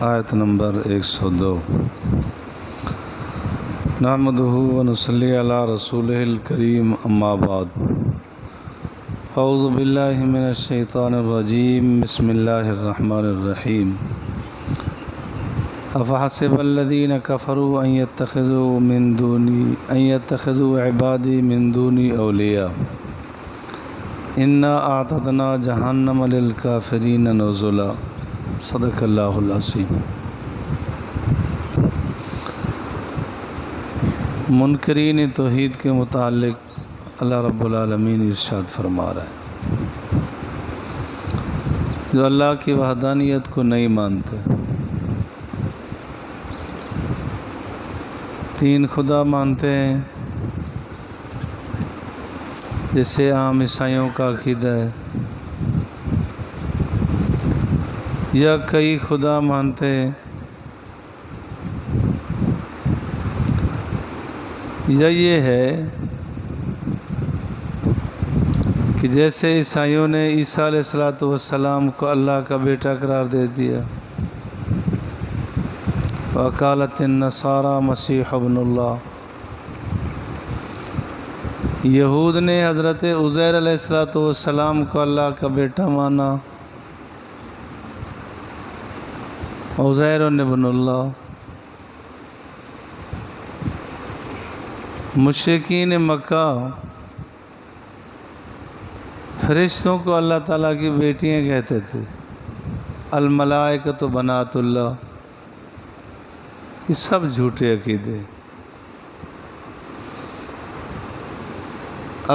آیت نمبر 102۔ نحمدہ و نصلی علی رسولہ الکریم، اما بعد، اعوذ باللہ من الشیطان الرجیم، بسم اللہ الرحمن الرحیم۔ افحسب الذین کفروا ان یتخذوا عبادی من دونی اولیاء انا اعتدنا جہنم للکافرین نزلا۔ صدق اللہ العظیم۔ منکرین توحید کے متعلق اللہ رب العالمین ارشاد فرما رہا ہے، جو اللہ کی وحدانیت کو نہیں مانتے، تین خدا مانتے ہیں، جیسے عام عیسائیوں کا عقیدہ ہے، یا کئی خدا مانتے ہیں، یا یہ ہے کہ جیسے عیسائیوں نے عیسیٰ علیہ السلام کو اللہ کا بیٹا قرار دے دیا، وقالت النصارى مسیح ابن اللہ، یہود نے حضرت عزیر علیہ السلام کو اللہ کا بیٹا مانا، عزیر ابن اللہ۔ مشرکین مکہ فرشتوں کو اللہ تعالیٰ کی بیٹیاں کہتے تھے، الملائکۃ بنات اللہ۔ یہ سب جھوٹے عقیدے۔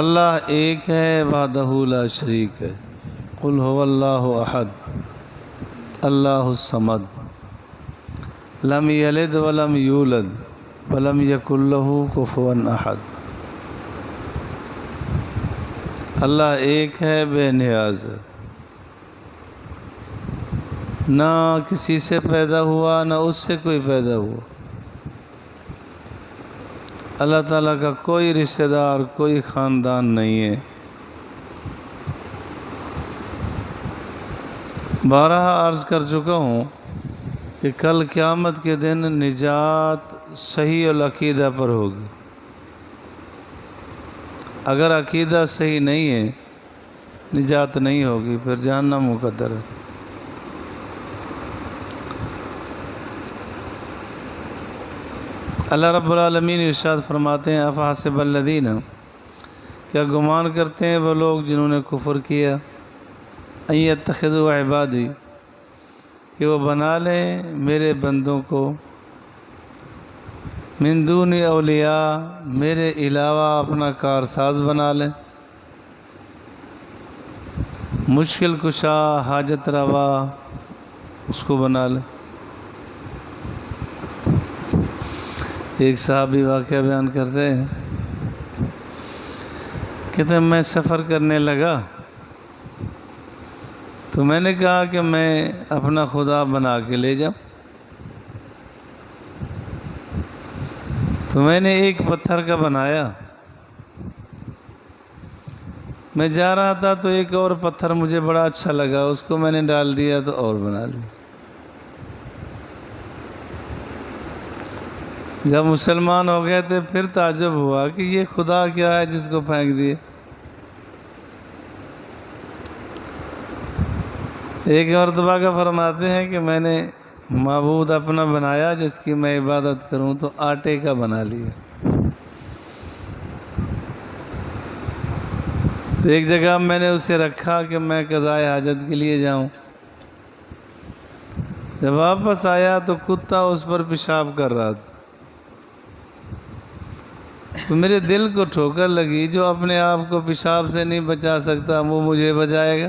اللہ ایک ہے، وحدہ لا شریک ہے۔ قل هو اللہ احد اللہ الصمد لم یلد ولم یولد ولم یکن لہ کفوا احد۔ اللہ ایک ہے، بے نیاز ہے، نہ کسی سے پیدا ہوا، نہ اس سے کوئی پیدا ہوا۔ اللہ تعالیٰ کا کوئی رشتہ دار، کوئی خاندان نہیں ہے۔ بارہا عرض کر چکا ہوں کہ کل قیامت کے دن نجات صحیح العقیدہ پر ہوگی۔ اگر عقیدہ صحیح نہیں ہے، نجات نہیں ہوگی، پھر جہنم مقدر ہے۔ اللہ رب العالمین ارشاد فرماتے ہیں، افحسب الذین، کیا گمان کرتے ہیں وہ لوگ جنہوں نے کفر کیا، ان یتخذوا عبادی، کہ وہ بنا لیں میرے بندوں کو، من دون اولیاء، میرے علاوہ اپنا کارساز بنا لیں، مشکل کشا، حاجت روا، اس کو بنا لیں۔ ایک صحابی واقعہ بیان کرتے ہیں، کہتے ہیں میں سفر کرنے لگا تو میں نے کہا کہ میں اپنا خدا بنا کے لے جاؤں، تو میں نے ایک پتھر کا بنایا، میں جا رہا تھا تو ایک اور پتھر مجھے بڑا اچھا لگا، اس کو میں نے ڈال دیا تو اور بنا لیا۔ جب مسلمان ہو گئے تھے پھر تعجب ہوا کہ یہ خدا کیا ہے جس کو پھینک دیے۔ ایک مرتبہ کا فرماتے ہیں کہ میں نے معبود اپنا بنایا جس کی میں عبادت کروں تو آٹے کا بنا لیا۔ تو ایک جگہ میں نے اسے رکھا کہ میں قضائے حاجت کے لیے جاؤں، جب واپس آیا تو کتا اس پر پیشاب کر رہا تھا، تو میرے دل کو ٹھوکر لگی، جو اپنے آپ کو پیشاب سے نہیں بچا سکتا وہ مجھے بچائے گا۔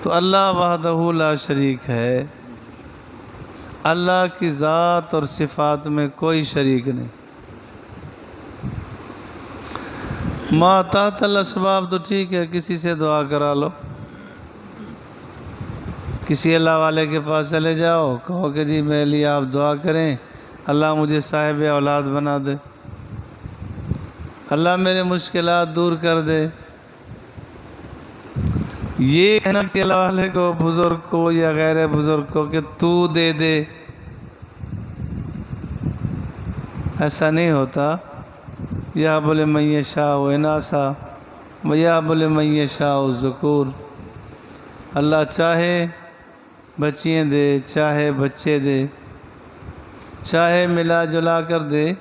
تو اللہ وحدہ لا شریک ہے، اللہ کی ذات اور صفات میں کوئی شریک نہیں۔ ما تحت الاسباب تو ٹھیک ہے، کسی سے دعا کرا لو، کسی اللہ والے کے پاس چلے جاؤ، کہو کہ جی میرے لیے آپ دعا کریں، اللہ مجھے صاحب اولاد بنا دے، اللہ میرے مشکلات دور کر دے۔ یہ کہنا کسی اللہ والے کو، بزرگ کو یا غیر بزرگ کو کہ تو دے دے، ایسا نہیں ہوتا۔ یا بولے من یشاء اناسا و یا بولے من یشاء الذکور، اللہ چاہے بچیاں دے، چاہے بچے دے، چاہے ملا جلا کر دے،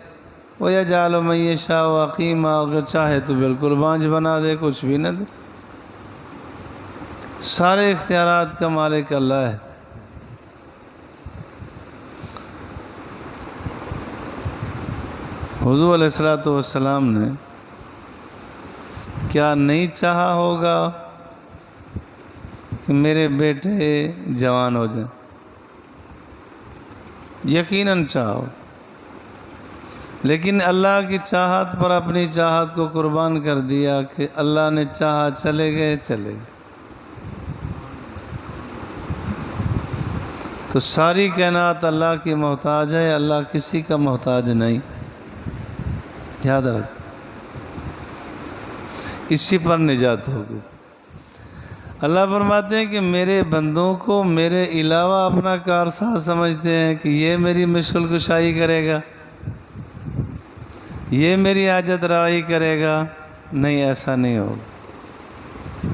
وہ یجعل من یشاء عقیما، اگر چاہے تو بالکل بانجھ بنا دے، کچھ بھی نہ دے۔ سارے اختیارات کا مالک اللہ ہے۔ حضور علیہ السلام نے کیا نہیں چاہا ہوگا کہ میرے بیٹے جوان ہو جائیں؟ یقیناً چاہو، لیکن اللہ کی چاہت پر اپنی چاہت کو قربان کر دیا کہ اللہ نے چاہا چلے گئے چلے گئے۔ تو ساری کائنات اللہ کی محتاج ہے، اللہ کسی کا محتاج نہیں، یاد رکھ، اسی پر نجات ہوگی۔ اللہ فرماتے ہیں کہ میرے بندوں کو میرے علاوہ اپنا کارساز سمجھتے ہیں کہ یہ میری مشکل کشائی کرے گا، یہ میری حاجت روائی کرے گا۔ نہیں، ایسا نہیں ہوگا۔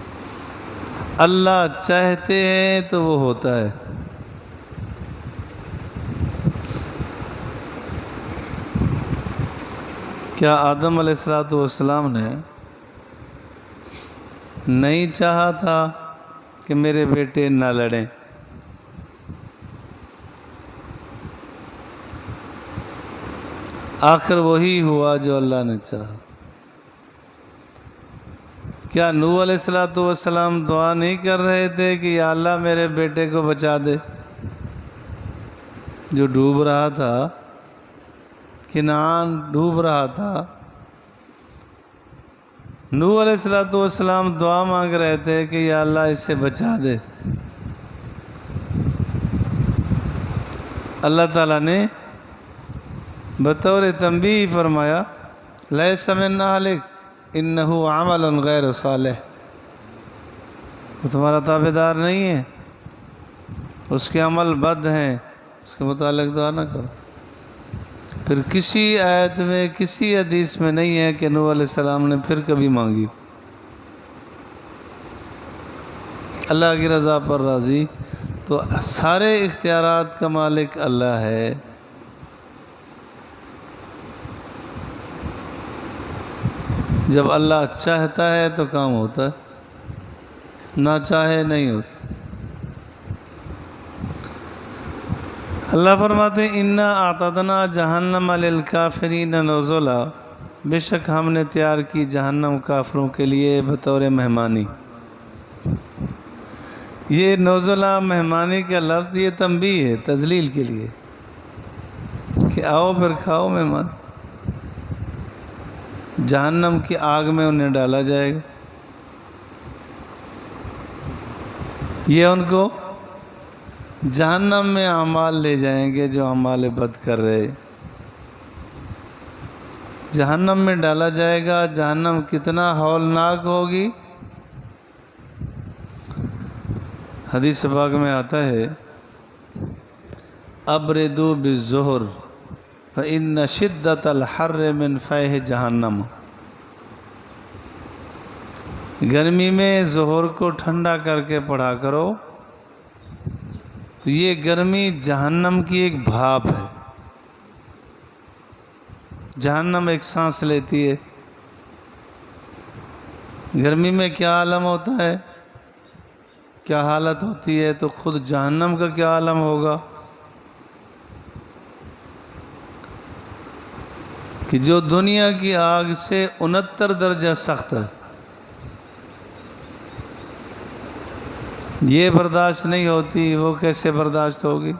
اللہ چاہتے ہیں تو وہ ہوتا ہے۔ کیا آدم علیہ السلام نے نہیں چاہا تھا کہ میرے بیٹے نہ لڑیں؟ آخر وہی ہوا جو اللہ نے چاہا۔ کیا نوح علیہ السلام دعا نہیں کر رہے تھے کہ یا اللہ میرے بیٹے کو بچا دے، جو ڈوب رہا تھا، کنعان ڈوب رہا تھا؟ نوح علیہ السلام دعا مانگ رہے تھے کہ یا اللہ اسے بچا دے۔ اللہ تعالیٰ نے بطور تنبیہ فرمایا لیس من اہلک انہ عمل غیر صالح، وہ تمہارا تابع دار نہیں ہے، اس کے عمل بد ہیں، اس کے متعلق دعا نہ کرو۔ پھر کسی آیت میں، کسی حدیث میں نہیں ہے کہ نوح علیہ السلام نے پھر کبھی مانگی۔ اللہ کی رضا پر راضی۔ تو سارے اختیارات کا مالک اللہ ہے۔ جب اللہ چاہتا ہے تو کام ہوتا ہے، نہ چاہے نہیں ہوتا۔ اللہ فرماتے ہیں انا اعتدنا جہنم للکافرین نزلا، بے شک ہم نے تیار کی جہنم کافروں کے لیے بطور مہمانی۔ یہ نزلا مہمانی کا لفظ یہ تنبیہ ہے، تذلیل کے لیے کہ آؤ پھر کھاؤ مہمان۔ جہنم کی آگ میں انہیں ڈالا جائے گا، یہ ان کو جہنم میں اعمال لے جائیں گے جو اعمال بد کر رہے، جہنم میں ڈالا جائے گا۔ جہنم کتنا ہولناک ہوگی، حدیث پاک میں آتا ہے ابردوا بالظہر فإن شدۃ الحر من فیح جہنم، گرمی میں ظہر کو ٹھنڈا کر کے پڑھا کرو، تو یہ گرمی جہنم کی ایک بھاپ ہے۔ جہنم ایک سانس لیتی ہے، گرمی میں کیا عالم ہوتا ہے، کیا حالت ہوتی ہے، تو خود جہنم کا کیا عالم ہوگا کہ جو دنیا کی آگ سے 69 درجہ سخت ہے، یہ برداشت نہیں ہوتی، وہ کیسے برداشت ہوگی؟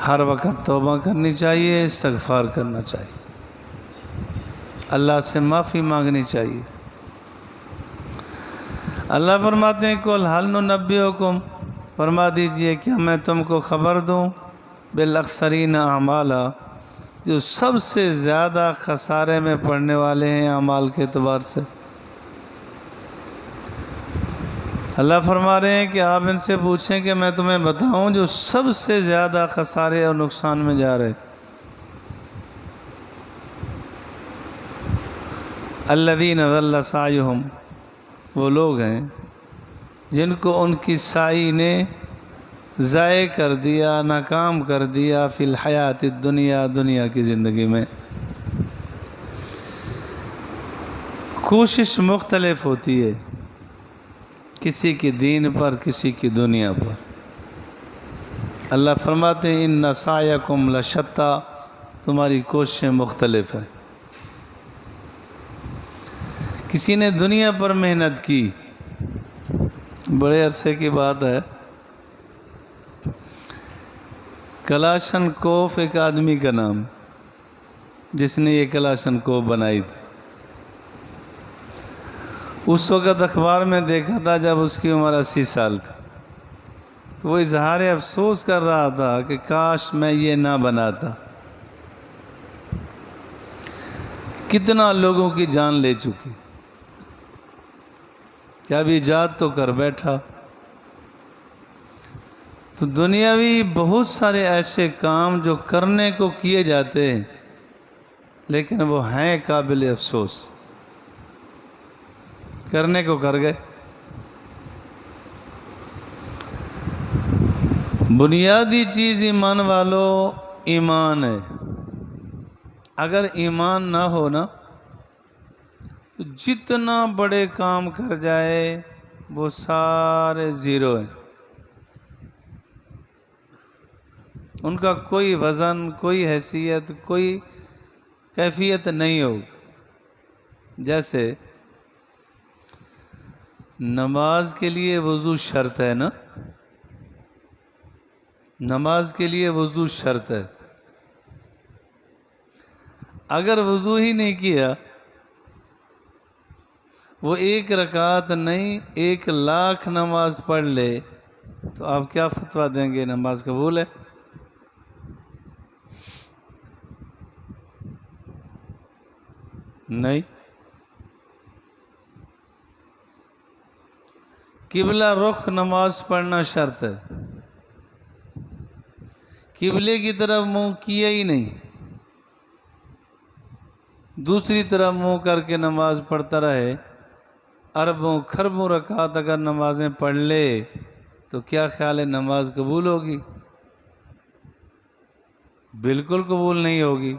ہر وقت توبہ کرنی چاہیے، استغفار کرنا چاہیے، اللہ سے معافی مانگنی چاہیے۔ اللہ فرماتے ہیں قُلْ هَلْ نُنَبِّئُكُمْ، فرما دیجئے کیا میں تم کو خبر دوں بالاخسرین اعمالا، جو سب سے زیادہ خسارے میں پڑنے والے ہیں اعمال کے اعتبار سے۔ اللہ فرما رہے ہیں کہ آپ ان سے پوچھیں کہ میں تمہیں بتاؤں جو سب سے زیادہ خسارے اور نقصان میں جا رہے. الذین ضل سعیہم، وہ لوگ ہیں جن کو ان کی سعی نے ضائع کر دیا، ناکام کر دیا فی الحیات الدنیا، دنیا کی زندگی میں. کوشش مختلف ہوتی ہے، کسی کی دین پر، کسی کی دنیا پر. اللہ فرماتے ہیں ان سعیکم لشتی، تمہاری کوششیں مختلف ہیں. کسی نے دنیا پر محنت کی، بڑے عرصے کی بات ہے، کلاشن کوف ایک آدمی کا نام جس نے یہ کلاشن کوف بنائی تھی. اس وقت اخبار میں دیکھا تھا جب اس کی عمر 80 سال تھی، تو وہ اظہار افسوس کر رہا تھا کہ کاش میں یہ نہ بناتا. کتنا لوگوں کی جان لے چکی، کیا بھی ایجاد تو کر بیٹھا. تو دنیاوی بہت سارے ایسے کام جو کرنے کو کیے جاتے ہیں لیکن وہ ہیں قابل افسوس، کرنے کو کر گئے. بنیادی چیز ایمان والو ایمان ہے. اگر ایمان نہ ہو نا تو جتنا بڑے کام کر جائے وہ سارے زیرو ہیں، ان کا کوئی وزن، کوئی حیثیت، کوئی کیفیت نہیں ہوگی. جیسے نماز کے لیے وضو شرط ہے نا، نماز کے لیے وضو شرط ہے. اگر وضو ہی نہیں کیا، وہ 1 رکعت نہیں 1,00,000 نماز پڑھ لے تو آپ کیا فتویٰ دیں گے؟ نماز قبول ہے؟ نہیں. قبلہ رخ نماز پڑھنا شرط ہے. قبلے کی طرف منہ کیا ہی نہیں، دوسری طرف منہ کر کے نماز پڑھتا رہے، اربوں کھربوں رکعت اگر نمازیں پڑھ لے تو کیا خیال ہے نماز قبول ہوگی؟ بالکل قبول نہیں ہوگی.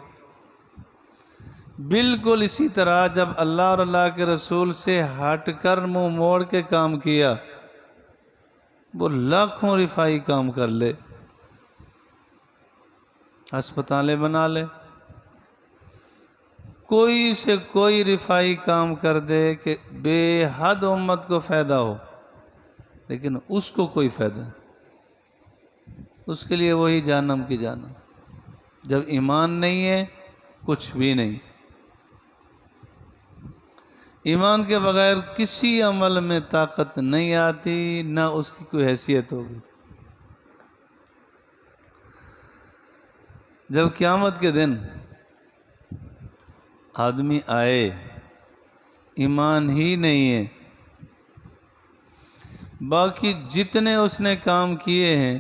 بالکل اسی طرح جب اللہ اور اللہ کے رسول سے ہٹ کر منہ موڑ کے کام کیا، وہ لاکھوں رفائی کام کر لے، ہسپتالیں بنا لے، کوئی سے کوئی رفائی کام کر دے کہ بے حد امت کو فائدہ ہو، لیکن اس کو کوئی فائدہ نہیں، اس کے لیے وہی جہنم کی جہنم. جب ایمان نہیں ہے کچھ بھی نہیں. ایمان کے بغیر کسی عمل میں طاقت نہیں آتی، نہ اس کی کوئی حیثیت ہوگی. جب قیامت کے دن آدمی آئے، ایمان ہی نہیں ہے، باقی جتنے اس نے کام کیے ہیں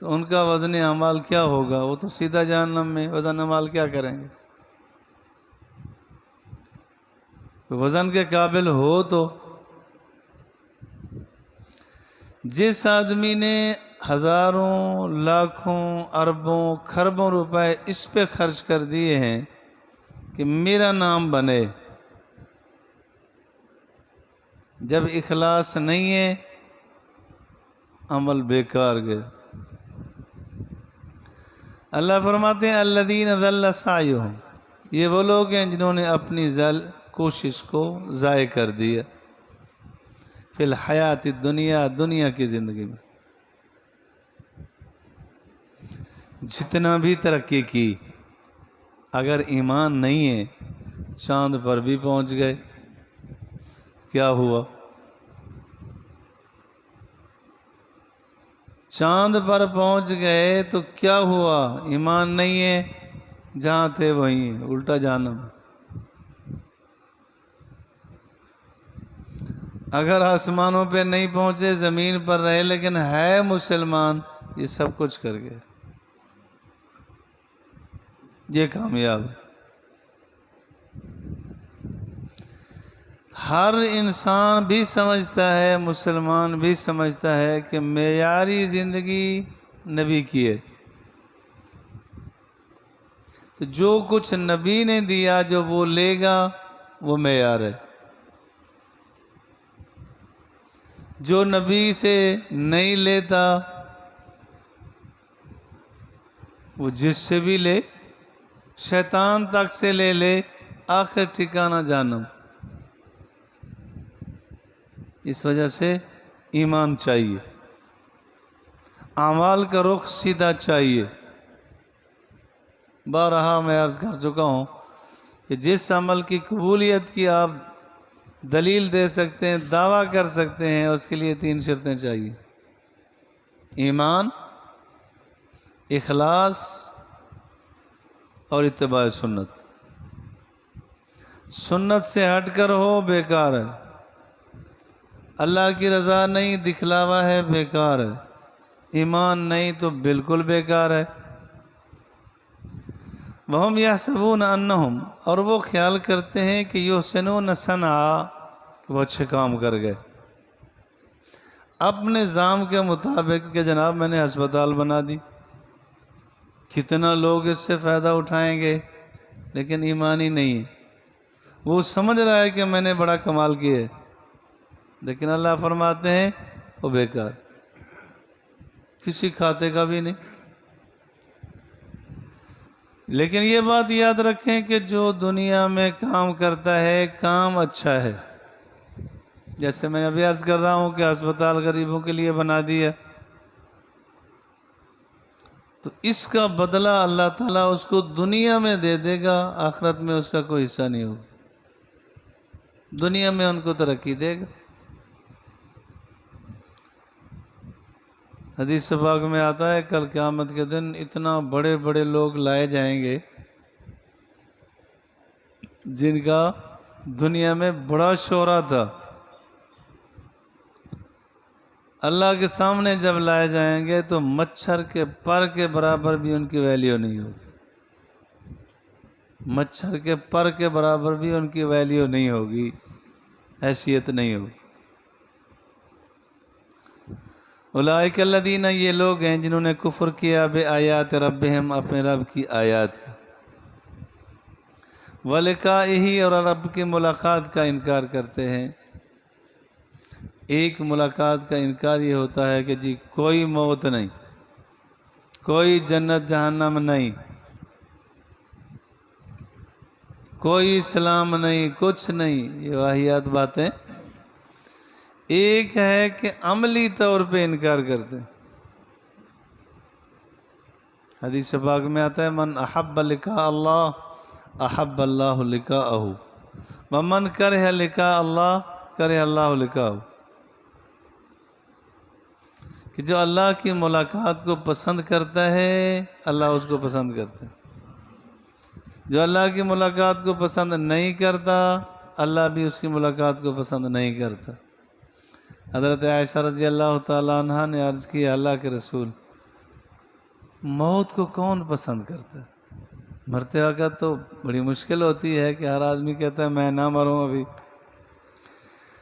تو ان کا وزن اعمال کیا ہوگا؟ وہ تو سیدھا جہنم میں. وزن اعمال کیا کریں گے؟ وزن کے قابل ہو تو. جس آدمی نے ہزاروں، لاکھوں، اربوں، کھربوں روپے اس پہ خرچ کر دیے ہیں کہ میرا نام بنے، جب اخلاص نہیں ہے عمل بیکار گئے. اللہ فرماتے ہیں الذین ضل سعیہم، یہ وہ لوگ ہیں جنہوں نے اپنی کوشش کو ضائع کر دیا فی الحیات الدنیا، دنیا کی زندگی میں. جتنا بھی ترقی کی، اگر ایمان نہیں ہے، چاند پر بھی پہنچ گئے، کیا ہوا؟ چاند پر پہنچ گئے تو کیا ہوا؟ ایمان نہیں ہے، جہاں تھے وہیں ہیں، الٹا جہنم. اگر آسمانوں پہ نہیں پہنچے، زمین پر رہے، لیکن ہے مسلمان، یہ سب کچھ کر گئے، یہ کامیاب ہے۔ ہر انسان بھی سمجھتا ہے، مسلمان بھی سمجھتا ہے کہ معیاری زندگی نبی کی ہے، تو جو کچھ نبی نے دیا، جو وہ لے گا، وہ معیار ہے۔ جو نبی سے نہیں لیتا، وہ جس سے بھی لے، شیطان تک سے لے لے، آخر ٹھکانہ جہنم۔ اس وجہ سے ایمان چاہیے، اعمال کا رخ سیدھا چاہیے۔ بارہا میں عرض کر چکا ہوں کہ جس عمل کی قبولیت کی آپ دلیل دے سکتے ہیں، دعویٰ کر سکتے ہیں، اس کے لیے 3 شرطیں چاہیے: ایمان، اخلاص اور اتباع سنت۔ سنت سے ہٹ کر ہو، بیکار ہے۔ اللہ کی رضا نہیں، دکھلاوا ہے، بیکار ہے۔ ایمان نہیں تو بالکل بیکار ہے۔ وَهُمْ يَحْسَبُونَ أَنَّهُمْ، اور وہ خیال کرتے ہیں کہ يُحْسِنُونَ صَنْعًا، کہ وہ اچھے کام کر گئے اپنے نظام کے مطابق، کہ جناب میں نے ہسپتال بنا دی، کتنا لوگ اس سے فائدہ اٹھائیں گے، لیکن ایمانی نہیں ہے۔ وہ سمجھ رہا ہے کہ میں نے بڑا کمال کیا ہے، لیکن اللہ فرماتے ہیں وہ بیکار، کسی کھاتے کا بھی نہیں۔ لیکن یہ بات یاد رکھیں کہ جو دنیا میں کام کرتا ہے، کام اچھا ہے، جیسے میں نے ابھی عرض کر رہا ہوں کہ ہسپتال غریبوں کے لیے بنا دیا، تو اس کا بدلہ اللہ تعالیٰ اس کو دنیا میں دے دے گا، آخرت میں اس کا کوئی حصہ نہیں ہوگا۔ دنیا میں ان کو ترقی دے گا۔ حدیث پاک میں آتا ہے کل قیامت کے دن اتنا بڑے بڑے لوگ لائے جائیں گے جن کا دنیا میں بڑا شہرہ تھا، اللہ کے سامنے جب لائے جائیں گے تو مچھر کے پر کے برابر بھی ان کی ویلیو نہیں ہوگی، مچھر کے پر کے برابر بھی ان کی ویلیو نہیں ہوگی، حیثیت نہیں ہوگی۔ اولئک الذین، یہ لوگ ہیں جنہوں نے کفر کیا بآیات ربہم، اپنے رب کی آیات کا، ولقائہ، اور رب کی ملاقات کا انکار کرتے ہیں۔ ایک ملاقات کا انکار یہ ہوتا ہے کہ جی کوئی موت نہیں، کوئی جنت جہنم نہیں، کوئی اسلام نہیں، کچھ نہیں، یہ واہیات باتیں۔ ایک ہے کہ عملی طور پہ انکار کرتے ہیں۔ حدیث پاک میں آتا ہے من احب لقاء اللہ احب اللہ لقاءہ، ومن کرہ لقاء اللہ کرہ اللہ لقاءہ، کہ جو اللہ کی ملاقات کو پسند کرتا ہے، اللہ اس کو پسند کرتا ہے۔ جو اللہ کی ملاقات کو پسند نہیں کرتا، اللہ بھی اس کی ملاقات کو پسند نہیں کرتا۔ حضرت عائشہ رضی اللہ تعالیٰ عنہ نے عرض کیا اللہ کے رسول، موت کو کون پسند کرتا ہے؟ مرتے وقت تو بڑی مشکل ہوتی ہے کہ ہر آدمی کہتا ہے میں نہ مروں ابھی۔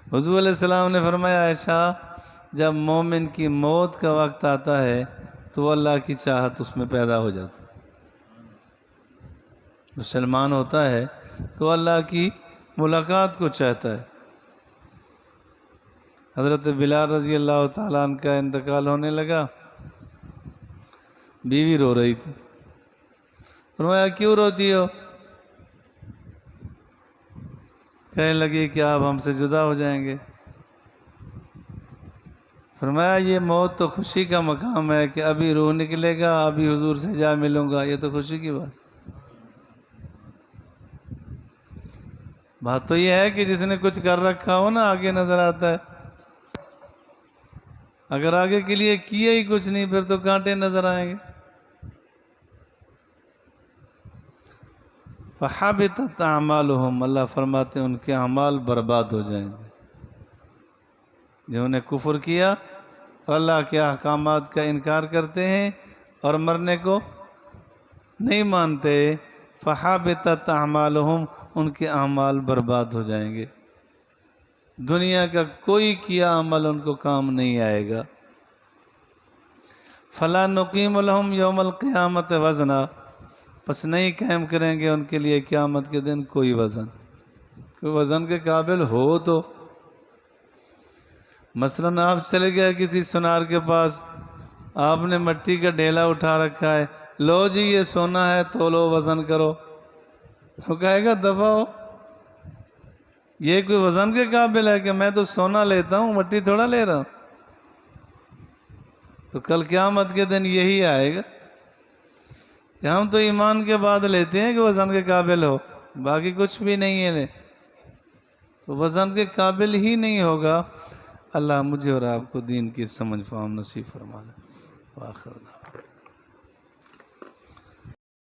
حضور علیہ السلام نے فرمایا عائشہ، جب مومن کی موت کا وقت آتا ہے تو وہ اللہ کی چاہت اس میں پیدا ہو جاتی ہے۔ مسلمان ہوتا ہے تو اللہ کی ملاقات کو چاہتا ہے۔ حضرت بلال رضی اللہ تعالیٰ عنہ کا انتقال ہونے لگا، بیوی رو رہی تھی، فرمایا کیوں روتی ہو؟ کہنے لگی کہ آپ ہم سے جدا ہو جائیں گے۔ فرمایا یہ موت تو خوشی کا مقام ہے کہ ابھی روح نکلے گا، ابھی حضور سے جا ملوں گا، یہ تو خوشی کی بات تو یہ ہے کہ جس نے کچھ کر رکھا ہو نا آگے نظر آتا ہے، اگر آگے کے لیے کیا ہی کچھ نہیں پھر تو کانٹے نظر آئیں گے۔ فَحَبِطَتْ أَعْمَالُهُمْ، اللہ فرماتے ہیں ان کے اعمال برباد ہو جائیں گے۔ جنہوں نے کفر کیا اور اللہ کے احکامات کا انکار کرتے ہیں اور مرنے کو نہیں مانتے، فحابطت اعمالہم، ان کے اعمال برباد ہو جائیں گے، دنیا کا کوئی کیا عمل ان کو کام نہیں آئے گا۔ فلا نقیم لہم یوم القیامت وزنا، پس نہیں قائم کریں گے ان کے لیے قیامت کے دن کوئی وزن، کوئی وزن کے قابل ہو تو۔ مثلاً آپ چلے گئے کسی سونار کے پاس، آپ نے مٹی کا ڈھیلا اٹھا رکھا ہے، لو جی یہ سونا ہے، تولو وزن کرو، تو کہے گا دفع ہو، یہ کوئی وزن کے قابل ہے کہ میں تو سونا لیتا ہوں، مٹی تھوڑا لے رہا ہوں۔ تو کل قیامت کے دن یہی آئے گا کہ ہم تو ایمان کے بعد لیتے ہیں کہ وزن کے قابل ہو، باقی کچھ بھی نہیں ہے، تو وزن کے قابل ہی نہیں ہوگا۔ اللہ مجھے اور آپ کو دین کی سمجھ فہم نصیب فرما دے۔ وآخر دعوانا